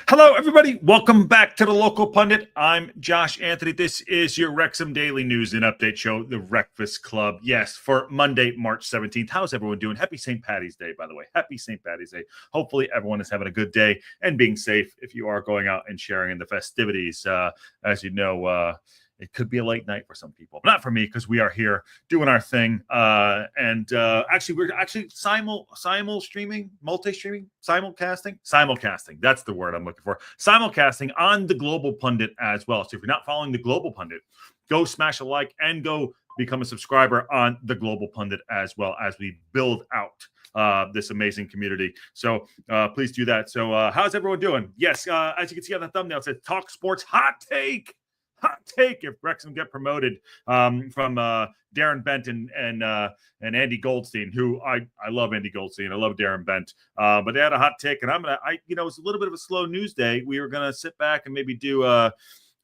Hello, everybody. Welcome back to the Local Pundit. I'm Josh Anthony. This is your Wrexham Daily News and Update Show, the WREXfast Club. Yes, for Monday, March 17th. How's everyone doing? Happy St. Patty's Day, by the way. Happy St. Patty's Day. Hopefully, everyone is having a good day and being safe if you are going out and sharing in the festivities. As you know, it could be a late night for some people, but not for me because we are here doing our thing. Actually, we're actually simulcasting. That's the word I'm looking for. Simulcasting on the Global Pundit as well. So if you're not following the Global Pundit, go smash a like and go become a subscriber on the Global Pundit as well as we build out this amazing community. So please do that. So how's everyone doing? Yes, as you can see on the thumbnail, it says talkSPORT's hot take if Wrexham get promoted from Darren Bent and Andy Goldstein, who I love Andy Goldstein. I love Darren Bent. But they had a hot take, and it's a little bit of a slow news day. We were going to sit back and maybe do a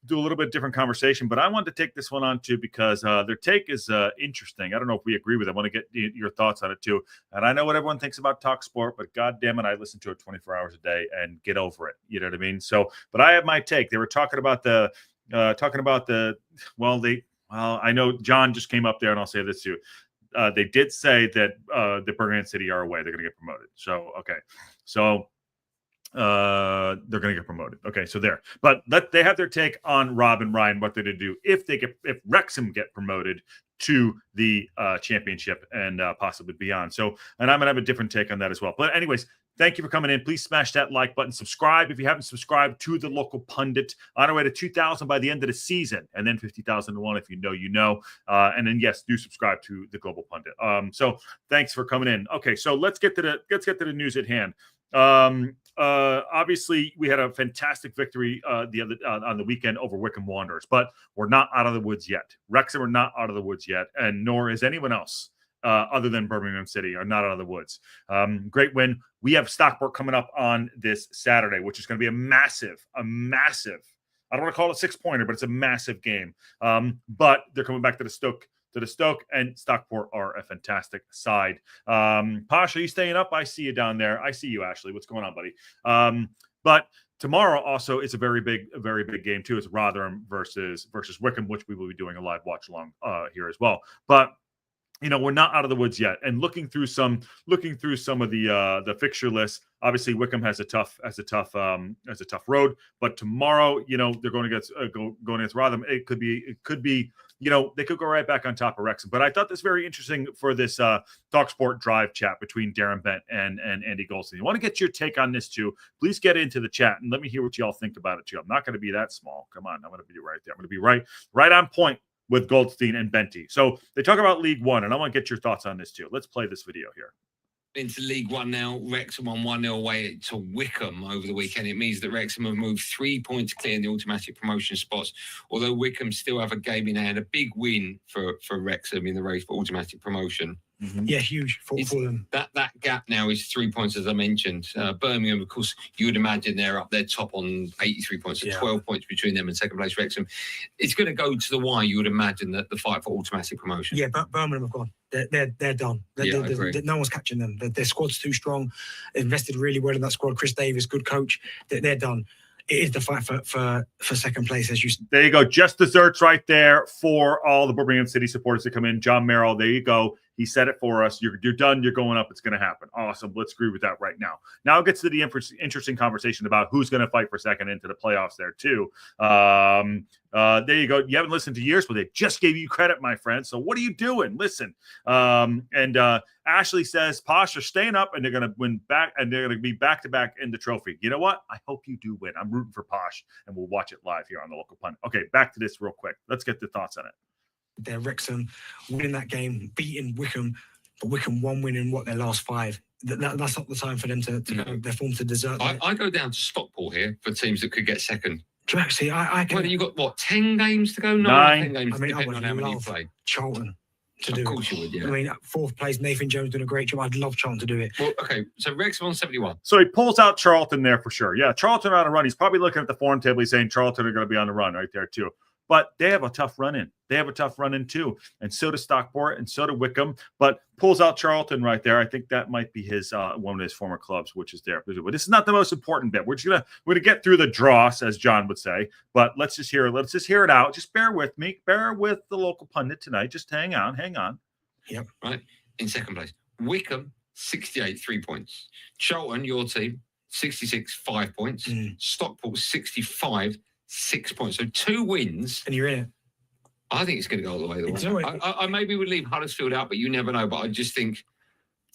little bit different conversation, but I wanted to take this one on too because their take is interesting. I don't know if we agree with it. I want to get your thoughts on it too. And I know what everyone thinks about talkSPORT, but God damn it, I listen to it 24 hours a day and get over it. You know what I mean? So, but I have my take. They were talking about I know John just came up there, and I'll say this too. They did say that the Birmingham City are away. They're going to get promoted. So, okay. So they're going to get promoted. Okay, so there. But they have their take on Rob and Ryan, what they're going to do if Wrexham get promoted to the championship and possibly beyond. So, and I'm going to have a different take on that as well. But anyways, thank you for coming in. Please smash that like button. Subscribe if you haven't subscribed to the Local Pundit. On our way to 2,000 by the end of the season, and then 50,001 if you know. And then yes, do subscribe to the Global Pundit. So thanks for coming in. Okay, so let's get to the news at hand. Obviously, we had a fantastic victory on the weekend over Wycombe Wanderers, but we're not out of the woods yet. Wrexham are not out of the woods yet, and nor is anyone else. Other than Birmingham City are not out of the woods. Great win. We have Stockport coming up on this Saturday, which is going to be a massive, I don't want to call it a 6-pointer, but it's a massive game. But they're coming back to the Stoke, and Stockport are a fantastic side. Posh, are you staying up? I see you down there. I see you, Ashley. What's going on, buddy? But tomorrow also is a very big game too. It's Rotherham versus Wycombe, which we will be doing a live watch along here as well. But we're not out of the woods yet. And looking through some of the fixture list, obviously Wycombe has a tough road. But tomorrow, they're going against Rotherham. It could be they could go right back on top of Wrexham. But I thought this very interesting for this talkSPORT drive chat between Darren Bent and Andy Goldstein. I want to get your take on this too. Please get into the chat and let me hear what y'all think about it too. I'm not going to be that small. Come on, I'm going to be right there. I'm going to be right on point with Goldstein and Benty. So they talk about League One, and I want to get your thoughts on this too. Let's play this video here. Into League One now. Wrexham won 1-0 away to Wycombe over the weekend. It means that Wrexham have moved 3 points clear in the automatic promotion spots, although Wycombe still have a game in hand. A big win for Wrexham in the race for automatic promotion. Mm-hmm. Yeah, huge for them. That gap now is 3 points, as I mentioned. Birmingham, of course, you would imagine they're up there top on 83 points, so 12 points between them and second place Wrexham. It's going to go to the wire, you would imagine, that the fight for automatic promotion. Yeah, but Birmingham have gone. They're done. No one's catching them. Their squad's too strong. They've invested really well in that squad. Chris Davis, good coach. They're done. It is the fight for second place, as you said. There you go. Just desserts right there for all the Birmingham City supporters that come in. John Merrill, there you go. He said it for us. You're done. You're going up. It's going to happen. Awesome. Let's agree with that right now. Now it gets to the interesting conversation about who's going to fight for second into the playoffs there too. There you go. You haven't listened to years, but they just gave you credit, my friend. So what are you doing? Listen. Ashley says Posh are staying up and they're going to win back and they're going to be back-to-back in the trophy. You know what? I hope you do win. I'm rooting for Posh and we'll watch it live here on the Local Pundit. Okay, back to this real quick. Let's get the thoughts on it. They're Wrexham winning that game, beating Wycombe, but Wycombe won winning their last 5. That's not the time for them to go their form to desert. I go down to Stockport here for teams that could get second. Do you actually? I can. Well, you got 10 games to go? 9 games. I mean, depending on how many you play. Charlton to do. Of course you would, yeah. I mean, 4th place, Nathan Jones doing a great job. I'd love Charlton to do it. Well, okay, so Wrexham on 71. So he pulls out Charlton there for sure. Yeah, Charlton on a run. He's probably looking at the form table. He's saying Charlton are going to be on the run right there too. but they have a tough run in. They have a tough run in too, and so does Stockport, and so do Wickham. But pulls out Charlton right there. I think that might be his one of his former clubs, which is there. But this is not the most important bit. We're gonna get through the dross, as John would say. But let's just hear it out. Just bear with me. Bear with the local pundit tonight. Just hang on. Yep. Right. In second place, Wickham, 68, 3 points. Charlton, your team, 66, 5 points. Stockport, 65, 6 points. So 2 wins. And you're in it. I think it's going to go all the way. I maybe would leave Huddersfield out, but you never know. But I just think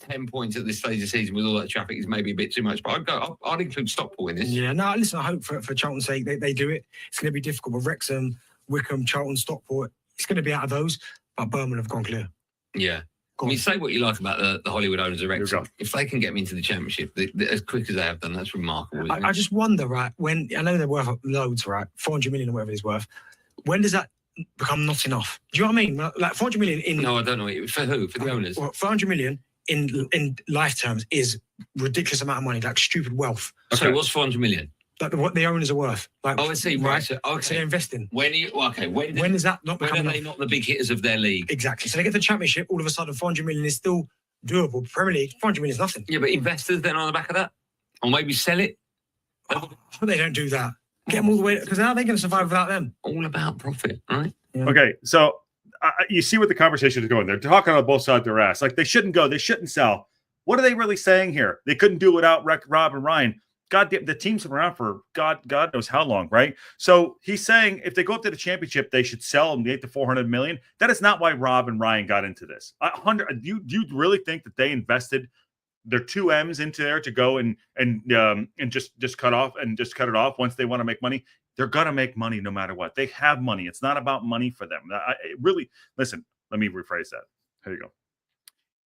10 points at this stage of the season with all that traffic is maybe a bit too much. But I'd include Stockport in this. Yeah, no, listen, I hope for Charlton's sake they do it. It's going to be difficult. But Wrexham, Wickham, Charlton, Stockport, it's going to be out of those. But Birmingham have gone clear. Yeah. I mean, say what you like about the Hollywood owners of Wrexham. If they can get them into the Championship as quick as they have done, that's remarkable. I just wonder, right, when I know they're worth loads, right, 400 million or whatever it's worth, when does that become not enough? Do you know what I mean? Like 400 million in... No, I don't know. For who? For the owners? Well, 400 million in life terms is ridiculous amount of money, like stupid wealth. Okay, so, what's 400 million? Like what the owners are worth. Like, I see, right. So, okay. So they're investing. When is that not becoming... When are they not the big hitters of their league? Exactly. So they get the Championship, all of a sudden 400 million is still doable. Premier League, 400 million is nothing. Yeah, but investors then on the back of that? Or maybe sell it? They don't do that. Get them all the way... Because how are they going to survive without them? All about profit, right? Yeah. Okay, so you see what the conversation is going. They're talking on both sides of their ass. Like, they shouldn't go. They shouldn't sell. What are they really saying here? They couldn't do it without Rob and Ryan. God damn, the team's been around for God knows how long, right? So he's saying if they go up to the Championship, they should sell them the 400 million. That is not why Rob and Ryan got into this. Do you really think that they invested their 2 M's into there to go and just cut it off once they want to make money? They're gonna make money no matter what. They have money. It's not about money for them. Listen. Let me rephrase that. Here you go.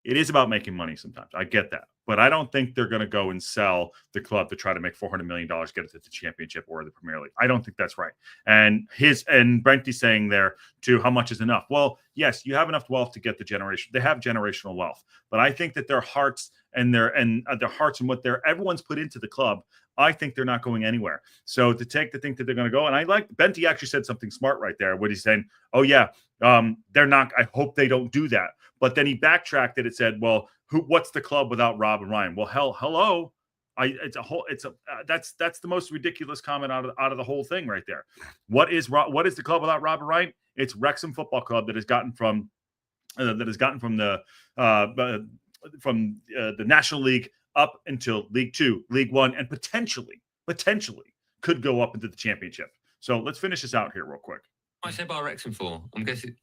It is about making money sometimes. I get that. But I don't think they're going to go and sell the club to try to make $400 million, get it to the Championship or the Premier League. I don't think that's right. And Brenty's saying there too, how much is enough? Well, yes, you have enough wealth to get the generation. They have generational wealth. But I think that their hearts and what everyone's put into the club, I think they're not going anywhere. So to take the think that they're going to go, and I like Benty actually said something smart right there. What he's saying, oh yeah, they're not. I hope they don't do that. But then he backtracked it. It said, well, what's the club without Rob and Ryan? Well, hello. That's the most ridiculous comment out of the whole thing right there. What is the club without Rob and Ryan? It's Wrexham Football Club that has gotten from the National League up until League 2, League 1, and potentially could go up into the Championship. So let's finish this out here real quick. I said by Wrexham for. I'm guessing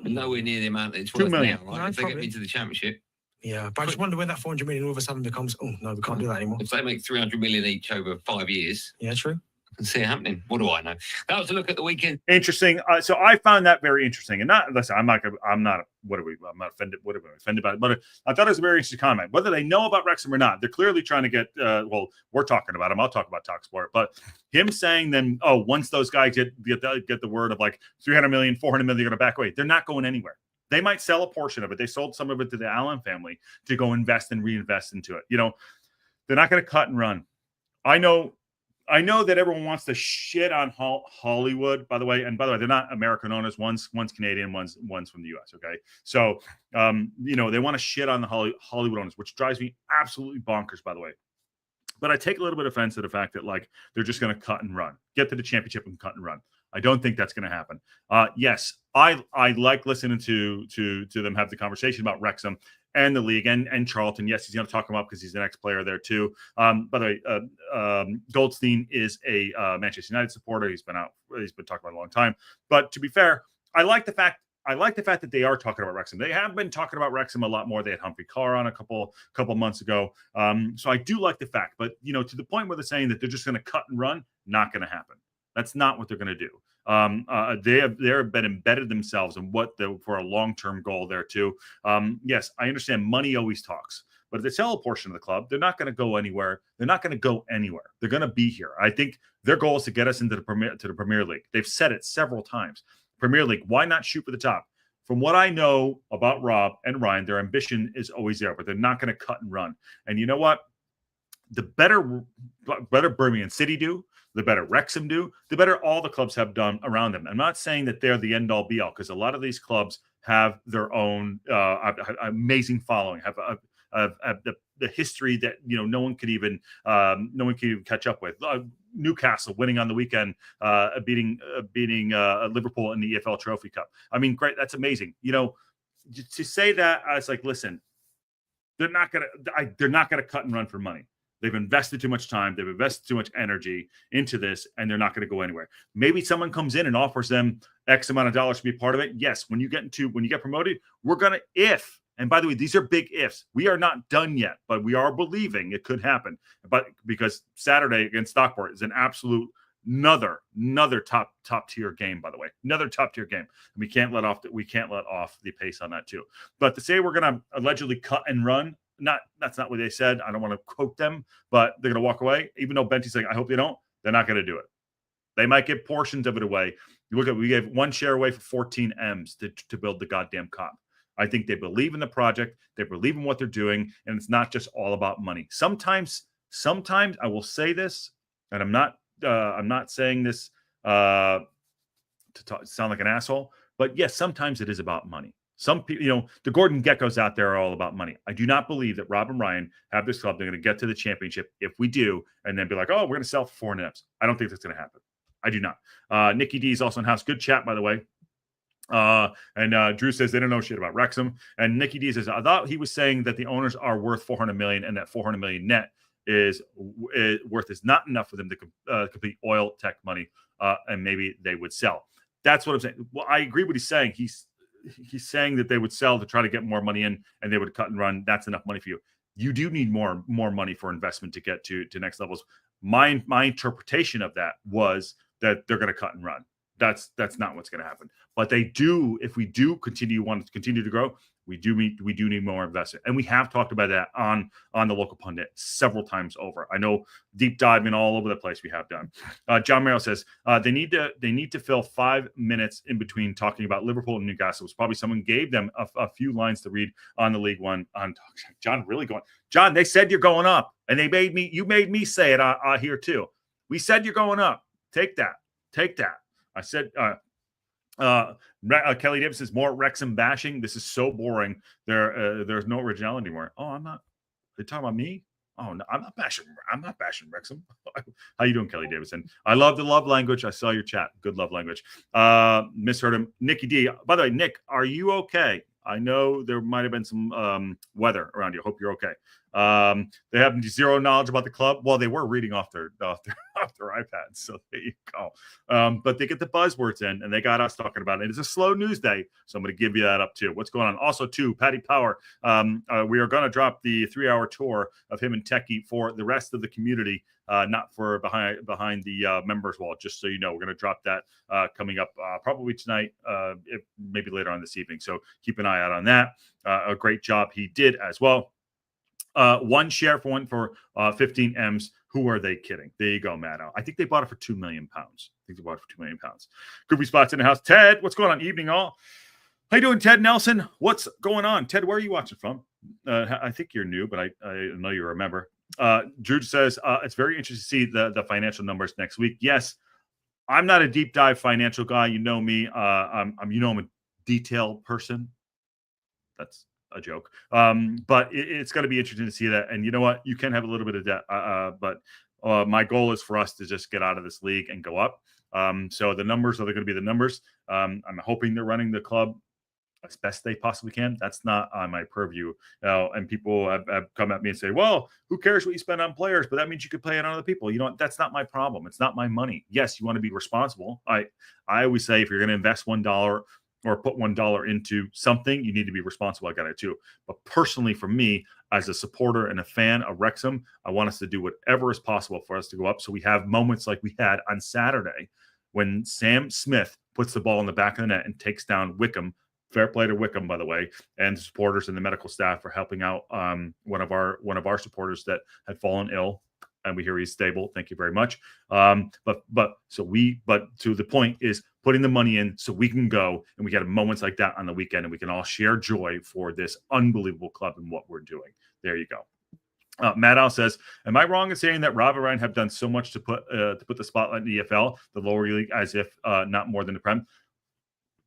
nowhere near the amount that it's worth now, right? No, if they get into the Championship. Yeah, but I just wonder when that 400 million all of a sudden becomes, oh, no, we can't do that anymore. If they make 300 million each over 5 years. Yeah, true. I can see it happening. What do I know? That was a look at the weekend. Interesting. So I found that very interesting. And I'm not offended. What am I offended by it? But I thought it was a very interesting comment. Whether they know about Wrexham or not, they're clearly trying to get, we're talking about him. I'll talk about talkSPORT. But him saying then, once those guys get the word of like 300 million, 400 million, they're going to back away. They're not going anywhere. They might sell a portion of it. They sold some of it to the Allen family to go invest and reinvest into it. They're not going to cut and run. I know that everyone wants to shit on Hollywood, by the way. And by the way, they're not American owners. One's Canadian, one's from the U.S., okay? So, they want to shit on the Hollywood owners, which drives me absolutely bonkers, by the way. But I take a little bit of offense to the fact that, like, they're just going to cut and run. Get to the Championship and cut and run. I don't think that's going to happen. Yes, I like listening to them have the conversation about Wrexham and the league and Charlton. Yes, he's going to talk him up because he's an ex-player there too. By the way, Goldstein is a Manchester United supporter. He's been talking about it a long time. But to be fair, I like the fact that they are talking about Wrexham. They have been talking about Wrexham a lot more. They had Humphrey Carr on a couple months ago. So I do like the fact. But to the point where they're saying that they're just going to cut and run, not going to happen. That's not what they're going to do. They have been embedded themselves in for a long-term goal there too. Yes, I understand money always talks, but if they sell a portion of the club, they're not going to go anywhere. They're not going to go anywhere. They're going to be here. I think their goal is to get us into the Premier League. They've said it several times. Premier League, why not shoot for the top? From what I know about Rob and Ryan, their ambition is always there, but they're not going to cut and run. And you know what? The better Birmingham City do, the better Wrexham do, the better all the clubs have done around them. I'm not saying that they're the end all be all, because a lot of these clubs have their own amazing following, have the history that no one could even catch up with. Newcastle winning on the weekend, beating Liverpool in the EFL Trophy Cup. I mean, great, that's amazing. To say that, I was like, listen, they're not gonna cut and run for money. They've invested too much time, they've invested too much energy into this, and they're not going to go anywhere. Maybe someone comes in and offers them X amount of dollars to be part of it. Yes, when you get promoted, we're gonna and by the way, these are big ifs. We are not done yet, but we are believing it could happen. But because Saturday against Stockport is an absolute another top tier game, by the way, another top tier game. We can't let off the pace on that too. But to say we're going to allegedly cut and run, that's not what they said. I don't want to quote them, but they're going to walk away. Even though Benty's saying, I hope they don't, they're not going to do it. They might give portions of it away. We gave 1 share away for 14 M's to build the goddamn cop. I think they believe in the project. They believe in what they're doing, and it's not just all about money. Sometimes I will say this, and I'm not saying this to sound like an asshole, but yes, sometimes it is about money. Some people, the Gordon Geckos out there are all about money. I do not believe that Rob and Ryan have this club. They're going to get to the championship. If we do, and then be like, oh, we're going to sell for 4 M's. I don't think that's going to happen. I do not. Nikki D is also in house. Good chat, by the way. And Drew says they don't know shit about Wrexham. And Nikki D says, I thought he was saying that the owners are worth 400 million, and that 400 million net is not enough for them to complete oil tech money, and maybe they would sell. That's what I'm saying. Well, I agree with what he's saying. He's saying that they would sell to try to get more money in, and they would cut and run. That's enough money for you. You do need more money for investment to get to next levels. My interpretation of that was that they're going to cut and run. That's not what's going to happen. But they do, if we do want to continue to grow, we do need more investment. And we have talked about that on the local pundit several times over. I know deep diving all over the place we have done. John Merrill says they need to fill 5 minutes in between talking about Liverpool and Newcastle. It was probably someone gave them a few lines to read on the League One. On John really going. John, they said you're going up, and you made me say it here too. We said you're going up. Take that. I said, Kelly Davis says more Wrexham bashing. This is so boring. There's no originality anymore. Oh, I'm not. They talking about me? Oh no, I'm not bashing Wrexham. How you doing, Kelly Davison? I love the love language. I saw your chat. Good love language. Misheard him. Nikki D. By the way, Nick, are you okay? I know there might have been some weather around you. Hope you're okay. They have zero knowledge about the club. Well, they were reading off their iPads, so there you go. But they get the buzzwords in, and they got us talking about it. It's a slow news day, so I'm going to give you that up too. What's going on? Also, too, Paddy Power. We are going to drop the 3-hour tour of him and Techie for the rest of the community, not for behind the members wall. Just so you know, we're going to drop that coming up probably tonight, maybe later on this evening. So keep an eye out on that. A great job he did as well. 1 share for 15 M's. Who are they kidding? There you go, Matto. I think they bought it for £2 million. Goofy Spots in the house. Ted, what's going on? Evening all. How you doing, Ted Nelson? What's going on? Ted, where are you watching from? I think you're new, but I know you remember. Drew says it's very interesting to see the financial numbers next week. Yes, I'm not a deep dive financial guy. You know me. I'm a detailed person. That's a joke. But it's going to be interesting to see that. And you know what? You can have a little bit of debt. But my goal is for us to just get out of this league and go up. So the numbers are going to be the numbers. I'm hoping they're running the club as best they possibly can. That's not on my purview. And people have come at me and say, well, who cares what you spend on players? But that means you could play it on other people. You know what? That's not my problem. It's not my money. Yes, you want to be responsible. I always say if you're going to invest $1 or put $1 into something, you need to be responsible. I got it too. But personally, for me, as a supporter and a fan of Wrexham, I want us to do whatever is possible for us to go up. So we have moments like we had on Saturday when Sam Smith puts the ball in the back of the net and takes down Wickham. Fair play to Wickham, by the way, and the supporters and the medical staff for helping out one of our supporters that had fallen ill. And we hear he's stable. Thank you very much. But to the point is putting the money in so we can go, and we got moments like that on the weekend, and we can all share joy for this unbelievable club and what we're doing. There you go. Matt Al says, "Am I wrong in saying that Rob and Ryan have done so much to put the spotlight in the EFL, the lower league, as if not more than the Prem?"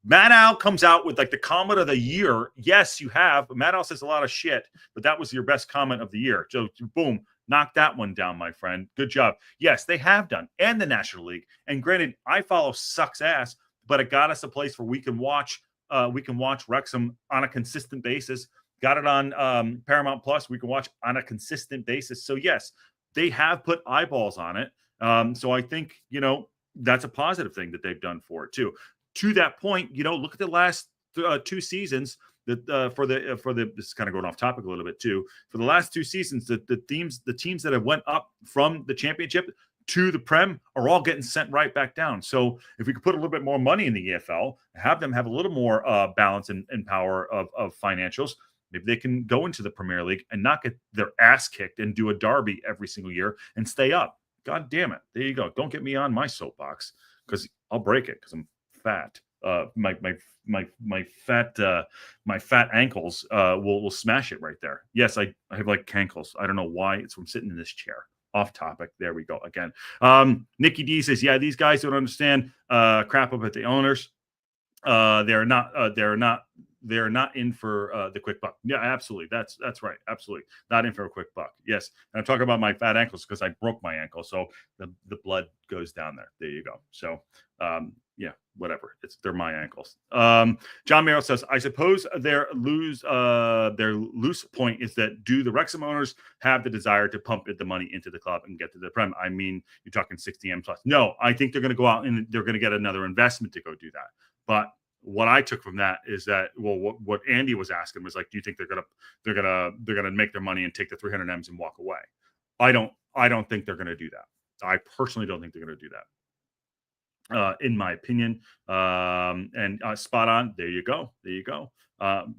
Matt Al comes out with like the comment of the year. Yes, you have. Matt Al says a lot of shit, but that was your best comment of the year. So boom, knock that one down, my friend. Good job. Yes, they have done, and the National League. And granted, I follow sucks ass, but it got us a place where we can watch Wrexham on a consistent basis. Got it on Paramount Plus. We can watch on a consistent basis. So yes, they have put eyeballs on it. So I think, that's a positive thing that they've done for it too. To that point, look at the last 2 seasons that for the this is kind of going off topic a little bit too. For the last 2 seasons, the teams that have went up from the championship to the Prem are all getting sent right back down. So if we could put a little bit more money in the EFL, have them have a little more balance and power of financials, maybe they can go into the Premier League and not get their ass kicked and do a derby every single year and stay up. God damn it. There you go. Don't get me on my soapbox because I'll break it because I'm fat. My fat ankles will smash it right there. Yes, I have like cankles. I don't know why. It's from sitting in this chair. Off topic. There we go again. Nikki D says, yeah, these guys don't understand crap up at the owners. They're not in for the quick buck. Yeah, absolutely. That's right. Absolutely. Not in for a quick buck. Yes. And I'm talking about my fat ankles because I broke my ankle. So the blood goes down there. There you go. So yeah, whatever. They're my ankles. John Merrill says, I suppose their loose point is that do the Wrexham owners have the desire to pump the money into the club and get to the Prem? I mean, you're talking 60M plus. No, I think they're going to go out and they're going to get another investment to go do that. But what I took from that is that, well, what Andy was asking was like, do you think they're gonna make their money and take the 300 M's and walk away? I don't think they're gonna do that. I personally don't think they're gonna do that. In my opinion, and spot on. There you go.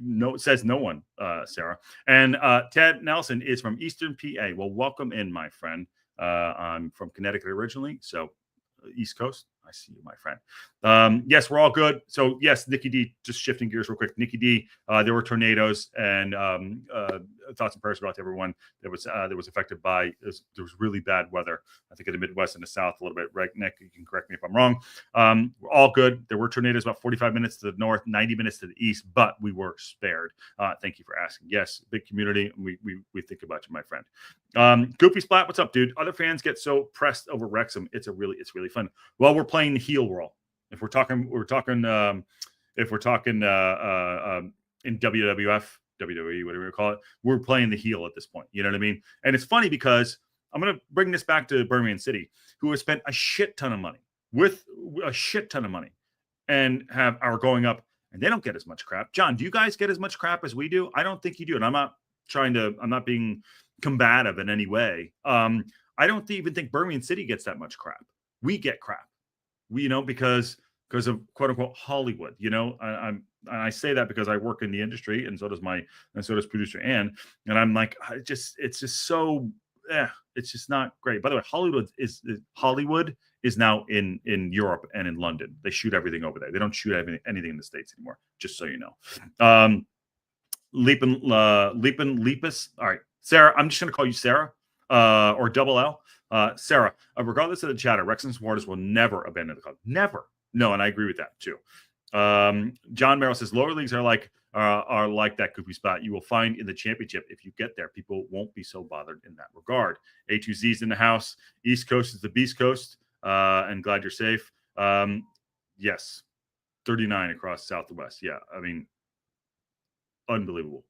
No, it says no one, Sarah. And Ted Nelson is from Eastern PA. Well, welcome in, my friend. I'm from Connecticut originally, so East Coast. I see you, my friend. Yes, we're all good. So yes, Nikki D, just shifting gears real quick. Nikki D, there were tornadoes and thoughts and prayers about everyone that was affected by, there was really bad weather. I think in the Midwest and the South a little bit, right? Nick, you can correct me if I'm wrong. We're all good. There were tornadoes about 45 minutes to the north, 90 minutes to the east, but we were spared. Thank you for asking. Yes, big community. We think about you, my friend. Goofy Splat, what's up, dude? Other fans get so pressed over Wrexham. It's really fun. Well, we're playing the heel role. If we're talking in WWF, WWE, whatever you call it, we're playing the heel at this point. You know what I mean? And it's funny because I'm going to bring this back to Birmingham City, who has spent a shit ton of money and are going up, and they don't get as much crap. John, do you guys get as much crap as we do? I don't think you do. And I'm not being combative in any way. I don't even think Birmingham City gets that much crap. We get crap. Because of quote unquote Hollywood. I say that because I work in the industry, and so does producer Ann. And I'm like, it's just so, it's just not great. By the way, Hollywood is now in Europe and in London. They shoot everything over there. They don't shoot anything in the States anymore. Just so you know. Lepus. All right, Sarah. I'm just going to call you Sarah, or Double L. Sarah, regardless of the chatter, Wrexham supporters will never abandon the club. Never. No, and I agree with that too. John Merrill says lower leagues are like that goofy spot you will find in the championship. If you get there, people won't be so bothered in that regard. A2Z's in the house. East Coast is the Beast Coast. And glad you're safe. Yes, 39 across South to West. Yeah, I mean, unbelievable.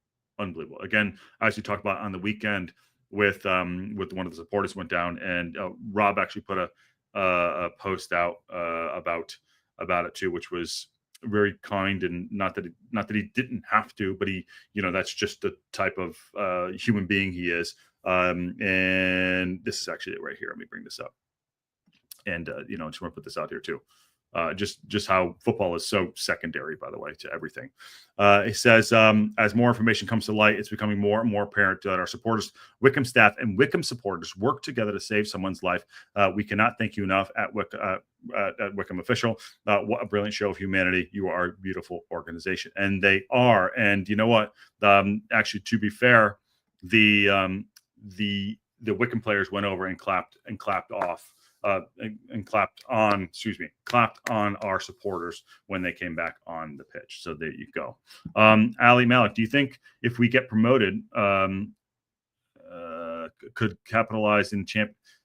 Again, as we talked about on the weekend, with one of the supporters went down, and Rob actually put a post out about it too, which was very kind, and not that he didn't have to, but he, that's just the type of human being he is. And this is actually it right here. Let me bring this up, and I just want to put this out here too. Just how football is so secondary, by the way, to everything. It says, as more information comes to light, it's becoming more and more apparent that our supporters, Wickham staff, and Wickham supporters work together to save someone's life. We cannot thank you enough at Wickham Official. What a brilliant show of humanity. You are a beautiful organization. And they are. And you know what? Actually, to be fair, the the Wickham players went over and clapped off and clapped on our supporters when they came back on the pitch. So there you go. Ali Malik, do you think if we get promoted, could capitalize in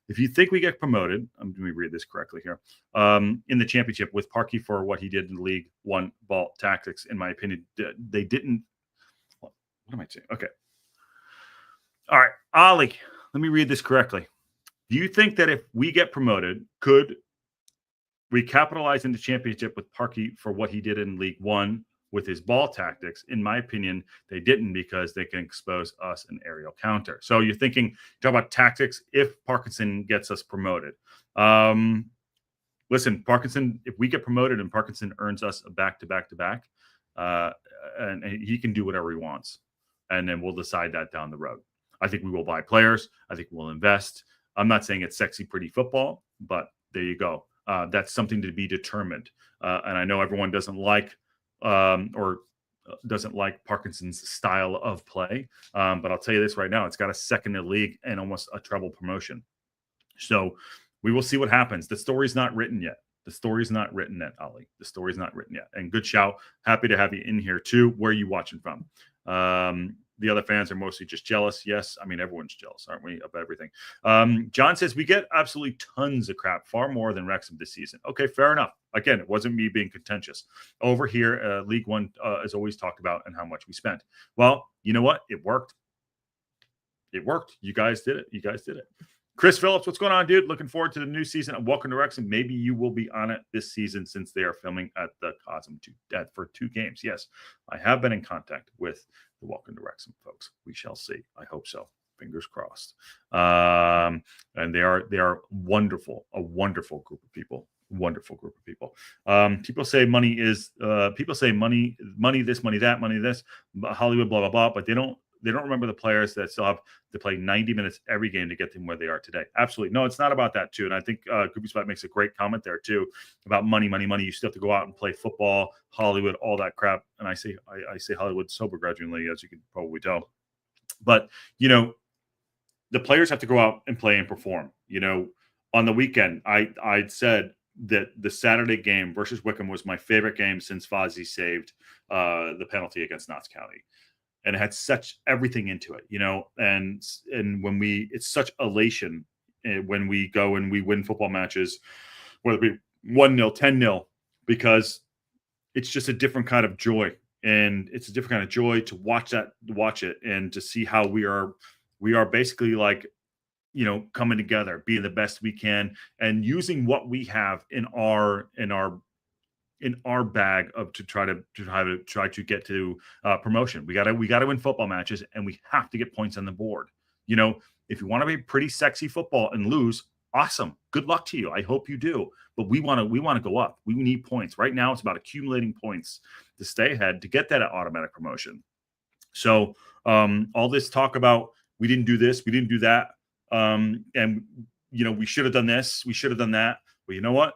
if you think we get promoted, let me read this correctly here, in the championship with Parky for what he did in the League One ball tactics, in my opinion, they didn't. What am I saying? Okay. All right, Ali, let me read this correctly. Do you think that if we get promoted, could we capitalize in the championship with Parky for what he did in League One with his ball tactics? In my opinion, they didn't, because they can expose us an aerial counter. So you're talk about tactics if Parkinson gets us promoted. Listen, Parkinson, if we get promoted and Parkinson earns us a back-to-back-to-back, and he can do whatever he wants. And then we'll decide that down the road. I think we will buy players. I think we'll invest. I'm not saying it's sexy, pretty football, but there you go. That's something to be determined. And I know everyone doesn't like Parkinson's style of play. But I'll tell you this right now, it's got a second in the league and almost a treble promotion. So we will see what happens. The story's not written yet. The story's not written yet, Ali. The story's not written yet. And good shout. Happy to have you in here too. Where are you watching from? The other fans are mostly just jealous. Yes, I mean, everyone's jealous, aren't we, of everything? John says, we get absolutely tons of crap, far more than Wrexham this season. Okay, fair enough. Again, it wasn't me being contentious. Over here, League One is always talked about and how much we spent. Well, you know what? It worked. It worked. You guys did it. You guys did it. Chris Phillips, what's going on, dude? Looking forward to the new season. And welcome to Wrexham. Maybe you will be on it this season since they are filming at the Cosm for 2 games. Yes, I have been in contact with the Welcome to Wrexham folks. We shall see. I hope so. Fingers crossed. And they are wonderful, a wonderful group of people. Wonderful group of people. People say money is money this, money that, money this, Hollywood, blah, blah, blah, but they don't remember the players that still have to play 90 minutes every game to get them where they are today. Absolutely. No, it's not about that too. And I think Goopy Spot makes a great comment there too about money. You still have to go out and play football, Hollywood, all that crap. And I say Hollywood so begrudgingly, as you can probably tell. But, the players have to go out and play and perform. On the weekend, I'd said that the Saturday game versus Wickham was my favorite game since Fozzie saved the penalty against Notts County. And it had such everything into it, and when it's such elation when we go and we win football matches, whether it be 1-0, 10-0, because it's just a different kind of joy. And it's a different kind of joy to watch it and to see how we are basically like, coming together, being the best we can and using what we have in our bag to try to get to promotion. We gotta win football matches, and we have to get points on the board. If you want to be pretty sexy football and lose, awesome. Good luck to you. I hope you do. But we want to go up. We need points. Right now, it's about accumulating points to stay ahead to get that automatic promotion. So all this talk about we didn't do this, we didn't do that, and we should have done this, we should have done that. Well, you know what?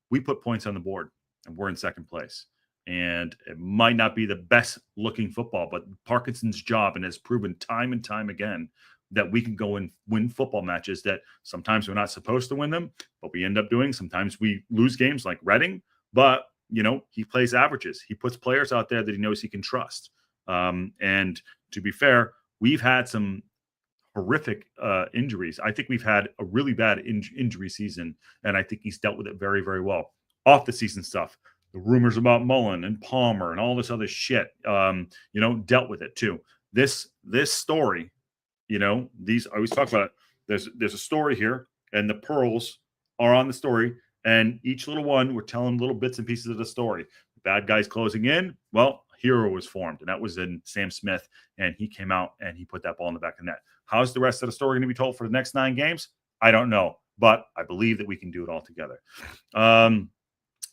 We put points on the board. And we're in second place. And it might not be the best looking football, but Parkinson's job, and has proven time and time again that we can go and win football matches that sometimes we're not supposed to win them, but we end up doing. Sometimes we lose games like Reading, but, he plays averages. He puts players out there that he knows he can trust. And to be fair, we've had some horrific injuries. I think we've had a really bad injury season, and I think he's dealt with it very, very well. Off the season stuff, the rumors about Mullen and Palmer and all this other shit, dealt with it too. This story, these I always talk about it. There's a story here, and the pearls are on the story, and each little one, we're telling little bits and pieces of the story. The bad guys closing in. Well, a hero was formed, and that was in Sam Smith, and he came out and he put that ball in the back of the net. How's the rest of the story going to be told for the next 9 games? I don't know, but I believe that we can do it all together.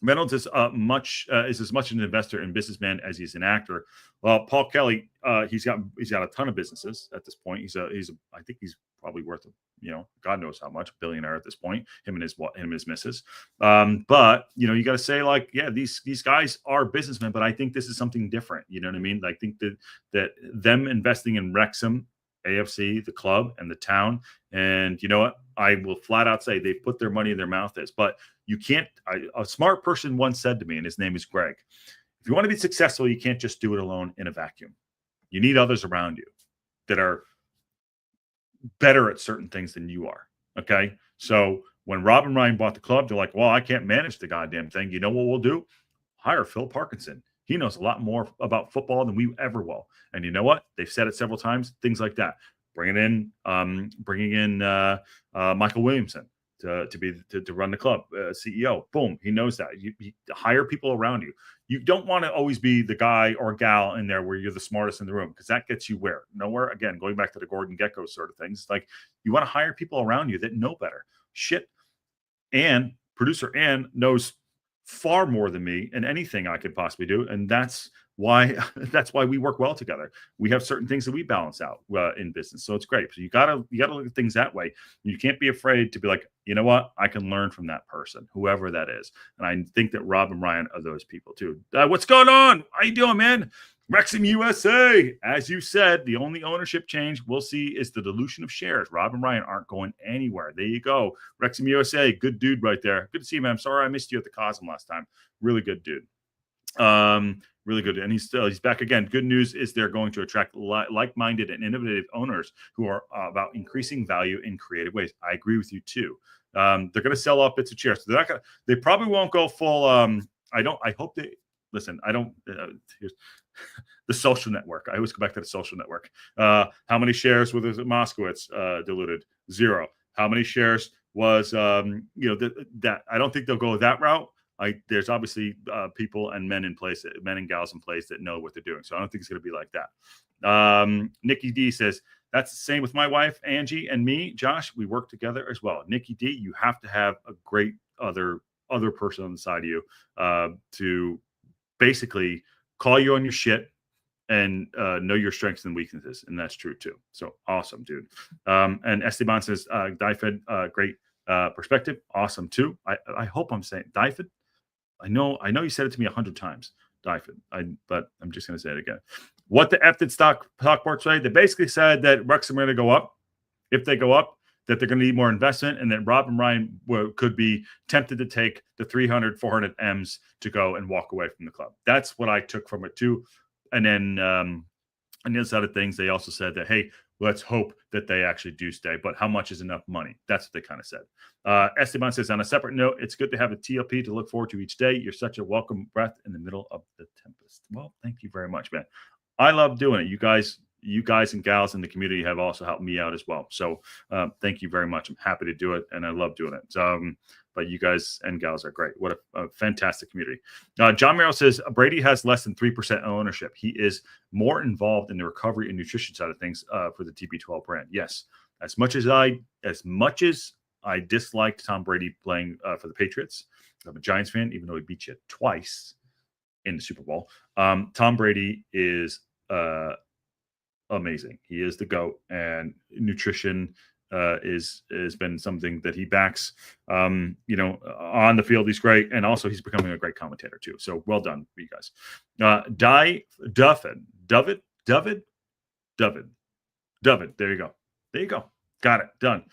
Reynolds is as much an investor and businessman as he's an actor. Well, Paul Kelly, he's got a ton of businesses at this point. I think he's probably worth, God knows how much, billionaire at this point. Him and his missus. But you got to say these guys are businessmen, but I think this is something different. You know what I mean? I think that them investing in Wrexham AFC, the club, and the town. And you know what? I will flat out say they've put their money in their mouth. But you can't. A smart person once said to me, and his name is Greg, if you want to be successful, you can't just do it alone in a vacuum. You need others around you that are better at certain things than you are. Okay. So when Rob and Ryan bought the club, they're like, well, I can't manage the goddamn thing. You know what we'll do? Hire Phil Parkinson. He knows a lot more about football than we ever will. And you know what? They've said it several times, things like that. Bringing in Michael Williamson to run the club, CEO. Boom. He knows that. You hire people around you. You don't want to always be the guy or gal in there where you're the smartest in the room, because that gets you where? Nowhere. Again, going back to the Gordon Gekko sort of things. Like, you want to hire people around you that know better. Shit. And producer Ann knows far more than me in anything I could possibly do. And that's why we work well together. We have certain things that we balance out in business. So it's great. So you gotta look at things that way. You can't be afraid to be like, you know what? I can learn from that person, whoever that is. And I think that Rob and Ryan are those people too. What's going on? How you doing, man? Wrexham USA. As you said, the only ownership change we'll see is the dilution of shares. Rob and Ryan aren't going anywhere. There you go. Wrexham USA. Good dude right there. Good to see you, man. I'm sorry I missed you at the Cosm last time. Really good dude. Really good. And he's back again. Good news is they're going to attract like-minded and innovative owners who are about increasing value in creative ways. I agree with you too. They're going to sell off bits of chairs. So they probably won't go full. I hope they listen. Here's the Social Network. I always go back to the Social Network. How many shares was Moskowitz diluted? 0. How many shares was that? I don't think they'll go that route. There's obviously people and men and gals in place that know what they're doing. So I don't think it's going to be like that. Nikki D says, that's the same with my wife, Angie, and me, Josh. We work together as well. Nikki D, you have to have a great other person on the side of you to basically call you on your shit and know your strengths and weaknesses. And that's true too. So awesome, dude. And Esteban says, Dyfed, great perspective. Awesome too. I hope I'm saying Dyfed. I know you said it to me 100 times, Dyfed. But I'm just going to say it again. What the F did talkSPORT's say? They basically said that Wrexham are going to go up. If they go up, that they're going to need more investment, and that Rob and Ryan could be tempted to take the 300, 400 M's to go and walk away from the club. That's what I took from it too. And then on the other side of things, they also said that, hey, let's hope that they actually do stay. But how much is enough money? That's what they kind of said. Esteban says, on a separate note, it's good to have a TLP to look forward to each day. You're such a welcome breath in the middle of the tempest. Well, thank you very much, man. I love doing it. You guys and gals in the community have also helped me out as well. So thank you very much. I'm happy to do it, and I love doing it. But you guys and gals are great. What a fantastic community. John Merrill says, Brady has less than 3% ownership. He is more involved in the recovery and nutrition side of things for the TB12 brand. Yes, as much as I disliked Tom Brady playing for the Patriots, I'm a Giants fan, even though he beat you twice in the Super Bowl. Tom Brady is amazing. He is the GOAT, and nutrition has been something that he backs. On the field, he's great, and also he's becoming a great commentator too. So well done for you guys. David. There you go. Got it done.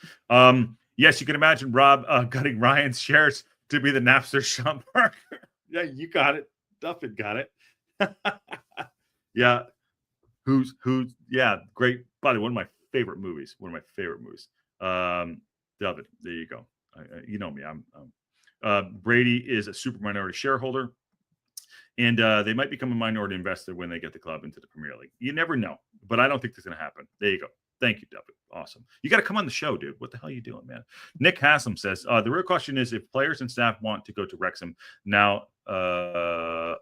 Yes, you can imagine Rob cutting Ryan's shares to be the Napster Sean Parker. Yeah, you got it. Duffin got it. Yeah. Who's yeah, great. By the way, one of my favorite movies. David, there you go. You know me. Brady is a super minority shareholder, and they might become a minority investor when they get the club into the Premier League. You never know, but I don't think that's going to happen. There you go. Thank you, David. Awesome. You got to come on the show, dude. What the hell are you doing, man? Nick Haslam says, the real question is if players and staff want to go to Wrexham now. Well,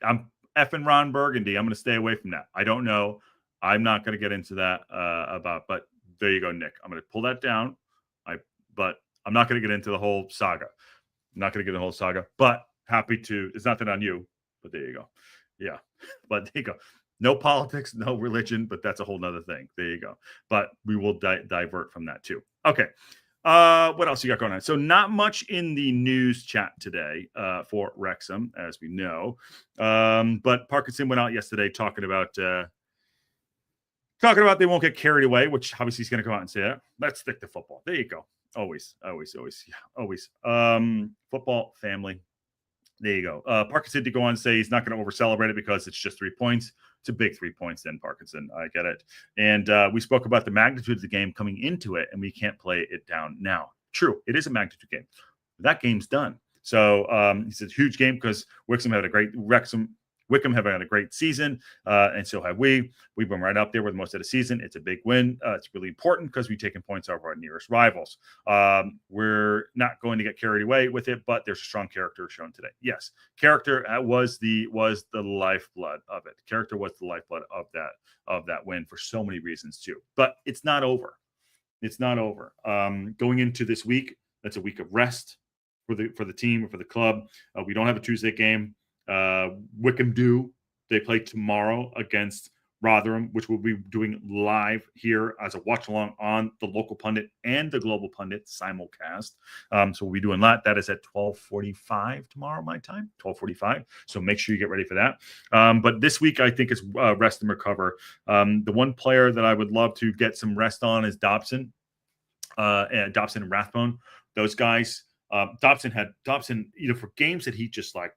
I'm effing Ron Burgundy. I'm going to stay away from that. I don't know. I'm not going to get into that but there you go, Nick. I'm going to pull that down. But I'm not going to get into the whole saga. But happy to. It's nothing on you, but there you go. Yeah, but there you go. No politics, no religion, but that's a whole nother thing. There you go. But we will divert from that too. Okay. What else you got going on? So not much in the news chat today for Wrexham, as we know. But Parkinson went out yesterday talking about they won't get carried away, which obviously he's going to come out and say that. Let's stick to football. There you go. Always. Football, family. There you go. Parkinson did go on to say he's not going to over-celebrate it because it's just 3 points. It's a big 3 points then, Parkinson. I get it. And we spoke about the magnitude of the game coming into it, and we can't play it down now. True, it is a magnitude game. That game's done. So it's a huge game because Wickham have had a great season, and so have we. We've been right up there with most of the season. It's a big win. It's really important because we've taken points over our nearest rivals. We're not going to get carried away with it, but there's a strong character shown today. Yes, character was the lifeblood of it. Character was the lifeblood of that win for so many reasons too. But it's not over. It's not over. Going into this week, that's a week of rest for the team or for the club. We don't have a Tuesday game. Wickham do. They play tomorrow against Rotherham, which we'll be doing live here as a watch along on the local pundit and the global pundit simulcast. So we'll be doing that. That is at 12:45 tomorrow, my time, 12:45. So make sure you get ready for that. But this week, I think it's rest and recover. The one player that I would love to get some rest on is Dobson and Rathbone. Those guys. Dobson, for games that he just like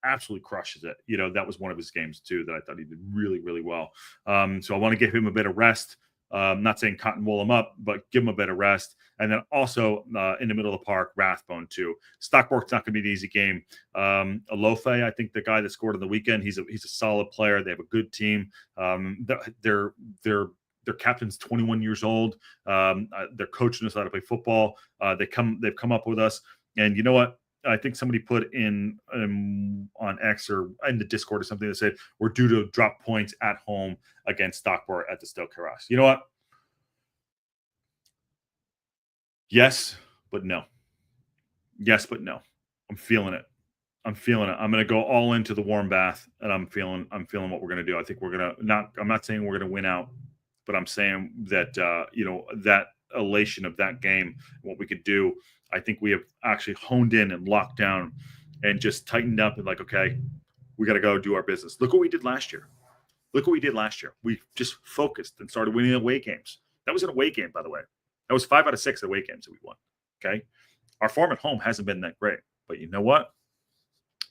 absolutely crushes it. That was one of his games too that I thought he did really, really well. So I want to give him a bit of rest. Not saying cotton wool him up, but give him a bit of rest. And then also in the middle of the park, Rathbone too. Stockport's not going to be an easy game. Alofe, I think the guy that scored on the weekend, he's a solid player. They have a good team. Their captain's 21 years old. They're coaching us how to play football. They've come up with us. And you know what? I think somebody put in on X or in the Discord or something that said we're due to drop points at home against Stockport at the Stoke Carras. You know what? Yes, but no. Yes, but no. I'm feeling it. I'm going to go all into the warm bath, and I'm feeling what we're going to do. I think we're going to I'm not saying we're going to win out, but I'm saying that that elation of that game, what we could do. I think we have actually honed in and locked down and just tightened up and like, okay, we got to go do our business. Look what we did last year. We just focused and started winning away games. That was an away game, by the way. That was 5 out of 6 away games that we won. Okay. Our form at home hasn't been that great, but you know what?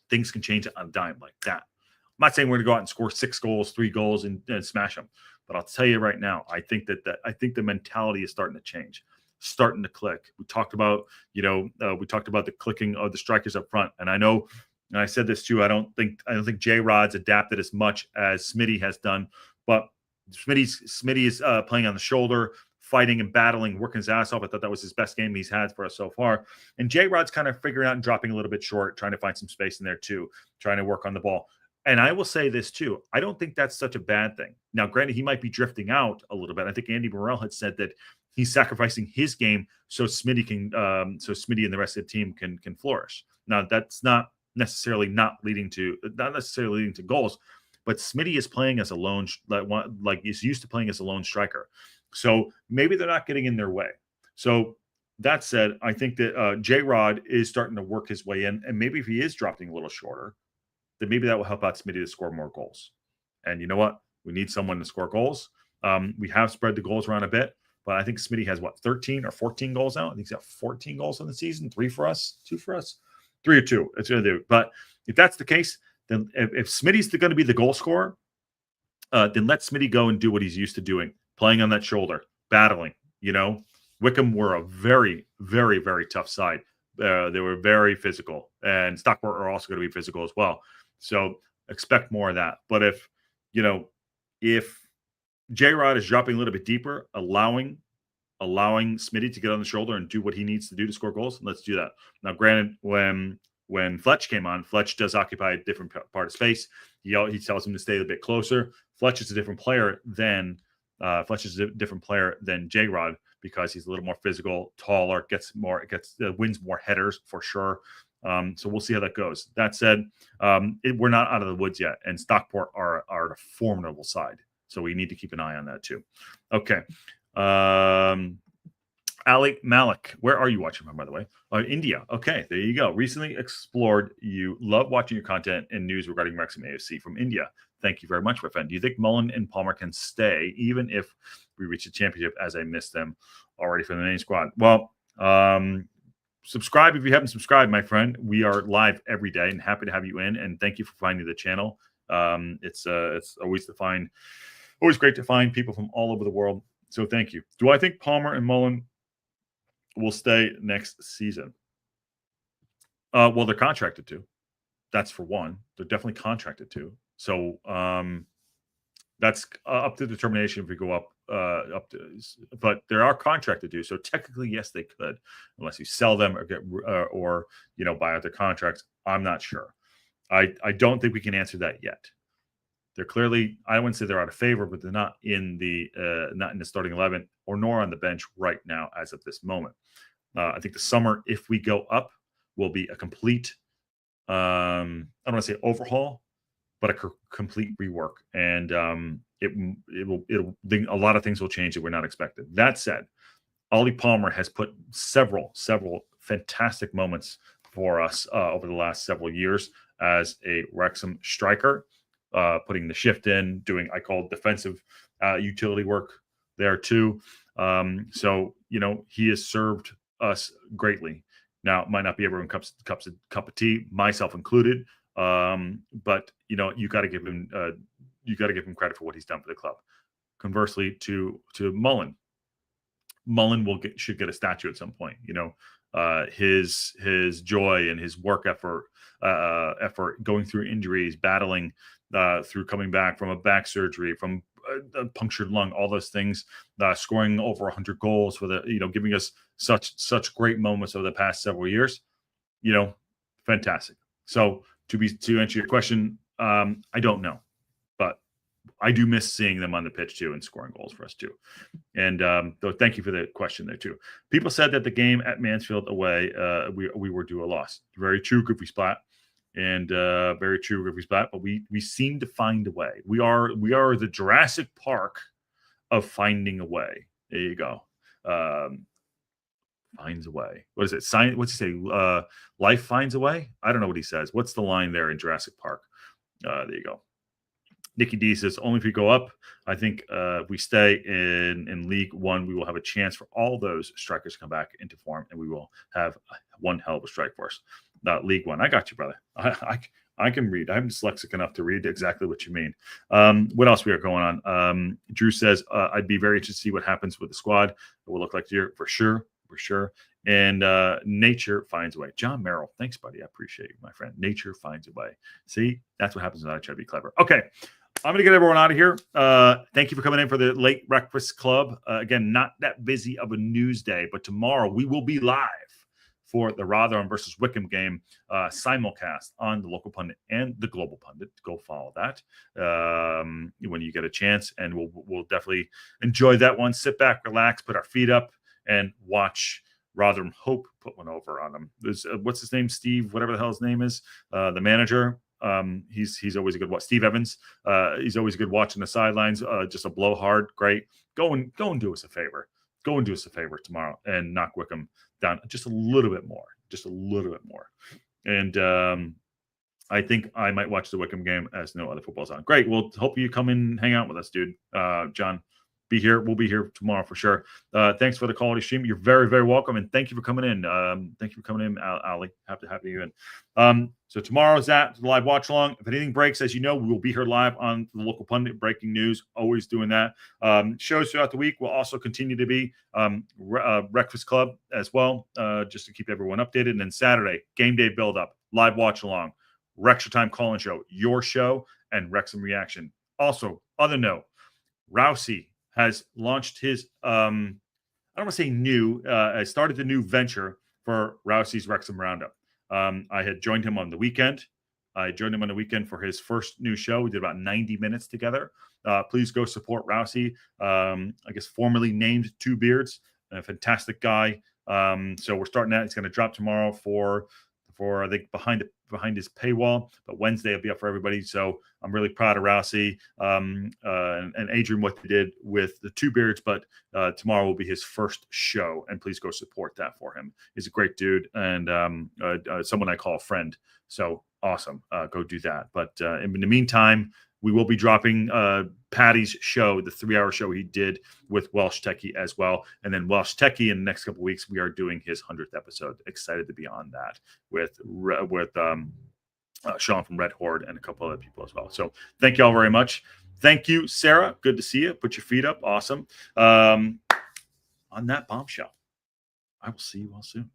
Things can change on a dime like that. I'm not saying we're going to go out and score 6 goals, 3 goals and smash them. But I'll tell you right now, I think the mentality is starting to change. Starting to click. We talked about the clicking of the strikers up front, and I know, and I said this too. I don't think J Rod's adapted as much as Smitty has done, but Smitty is playing on the shoulder, fighting and battling, working his ass off. I thought that was his best game he's had for us so far. And J Rod's kind of figuring out and dropping a little bit short, trying to find some space in there too, trying to work on the ball. And I will say this too. I don't think that's such a bad thing. Now, granted, he might be drifting out a little bit. I think Andy Morrell had said that he's sacrificing his game so Smitty and the rest of the team can flourish. Now, that's not necessarily leading to goals, but Smitty is playing as a lone, like he's used to playing as a lone striker. So maybe they're not getting in their way. So that said, I think that J Rod is starting to work his way in, and maybe if he is dropping a little shorter, then maybe that will help out Smitty to score more goals. And you know what? We need someone to score goals. We have spread the goals around a bit, but I think Smitty has 13 or 14 goals now. I think he's got 14 goals on the season, 3 for us, 2 for us, 3 or 2. It's going to do. But if that's the case, then if Smitty's going to be the goal scorer, then let Smitty go and do what he's used to doing, playing on that shoulder, battling. Wickham were a very, very, very tough side. They were very physical, and Stockport are also going to be physical as well. So expect more of that. But if J-Rod is dropping a little bit deeper, allowing Smitty to get on the shoulder and do what he needs to do to score goals, let's do that. Now, granted, when Fletch came on, Fletch does occupy a different part of space. He tells him to stay a bit closer. Fletch is a different player than J-Rod because he's a little more physical, taller, wins more headers for sure. So we'll see how that goes. That said, we're not out of the woods yet, and Stockport are a formidable side. So we need to keep an eye on that too. Okay. Ali Malik, where are you watching from, by the way? India. Okay, there you go. Recently explored. You love watching your content and news regarding Wrexham AFC from India. Thank you very much, my friend. Do you think Mullen and Palmer can stay even if we reach the championship, as I missed them already from the main squad? Well, subscribe if you haven't subscribed, my friend. We are live every day and happy to have you in. And thank you for finding the channel. It's always great to find people from all over the world. So thank you. Do I think Palmer and Mullen will stay next season? Well, they're contracted to. That's for one. They're definitely contracted to. So that's up to determination if we go up to. But they are contracted to. So technically, yes, they could, unless you sell them or get or buy out their contracts. I'm not sure. I don't think we can answer that yet. They're clearly, I wouldn't say they're out of favor, but they're not in the starting 11 or nor on the bench right now as of this moment. I think the summer, if we go up, will be a complete, I don't want to say overhaul, but a complete rework. And a lot of things will change that we're not expecting. That said, Ollie Palmer has put several fantastic moments for us over the last several years as a Wrexham striker. Putting the shift in, doing I call defensive utility work there too. So he has served us greatly. Now it might not be everyone cup of tea, myself included. But you got to give him credit for what he's done for the club. Conversely, to Mullen should get a statue at some point. His joy and his work effort going through injuries, battling through coming back from a back surgery, from a punctured lung, all those things, scoring over 100 goals for giving us such great moments over the past several years, fantastic. So to answer your question, I don't know, but I do miss seeing them on the pitch too and scoring goals for us too. And though, thank you for the question there too. People said that the game at Mansfield away, we were due a loss. Very true, Goofy Splat. And very true, Goofy Splat. But we seem to find a way. We are the Jurassic Park of finding a way. There you go. Finds a way. What is it? What's he say? Life finds a way? I don't know what he says. What's the line there in Jurassic Park? There you go. Nicky D says, only if we go up. I think if we stay in League One, we will have a chance for all those strikers to come back into form, and we will have one hell of a strike force. League One. I got you, brother. I can read. I'm dyslexic enough to read exactly what you mean. What else we are going on? Drew says, I'd be very interested to see what happens with the squad. It will look like here for sure. And nature finds a way. John Merrill, thanks, buddy. I appreciate you, my friend. Nature finds a way. See, that's what happens when I try to be clever. Okay. I'm going to get everyone out of here. Thank you for coming in for the late breakfast club. Again, not that busy of a news day, but tomorrow we will be live for the Rotherham versus Wickham game, simulcast on the local pundit and the global pundit. Go follow that when you get a chance, and we'll definitely enjoy that one. Sit back, relax, put our feet up, and watch Rotherham. Hope put one over on them. There's what's his name, Steve, whatever the hell his name is, the manager. He's always a good watch. Steve Evans. He's always good watching the sidelines. Just a blowhard. Great. Go and do us a favor. Go and do us a favor tomorrow and knock Wickham down just a little bit more. And I think I might watch the Wickham game as no other football's on. Great. Well, hope you come and hang out with us, dude. John, be here. We'll be here tomorrow for sure. Thanks for the quality stream. You're very, very welcome. And thank you for coming in. Ali. Happy to have you in. So tomorrow's that live watch along. If anything breaks, as you know, we will be here live on the local pundit, breaking news, always doing that. Shows throughout the week will also continue to be Breakfast Club as well, just to keep everyone updated. And then Saturday, game day build up, live watch along, Wrexham Time call-in show, your show, and Wrexham reaction. Also, other note, Rousey has launched his, I don't want to say started the new venture for Rousey's Wrexham Roundup. I had joined him on the weekend. For his first new show. We did about 90 minutes together. Please go support Rousey. I guess formerly named Two Beards, a fantastic guy. So we're starting that. It's going to drop tomorrow for the I think behind his paywall, but Wednesday will be up for everybody. So I'm really proud of Rossi and Adrian, what they did with the Two Beards, but tomorrow will be his first show, and please go support that for him. He's a great dude and someone I call a friend. So awesome. Go do that. But in the meantime, we will be dropping Patty's show, the 3-hour show he did with Welsh Techie as well. And then Welsh Techie in the next couple of weeks, we are doing his 100th episode. Excited to be on that with Sean from Red Horde and a couple other people as well. So thank you all very much. Thank you, Sarah. Good to see you. Put your feet up. Awesome. On that bombshell, I will see you all soon.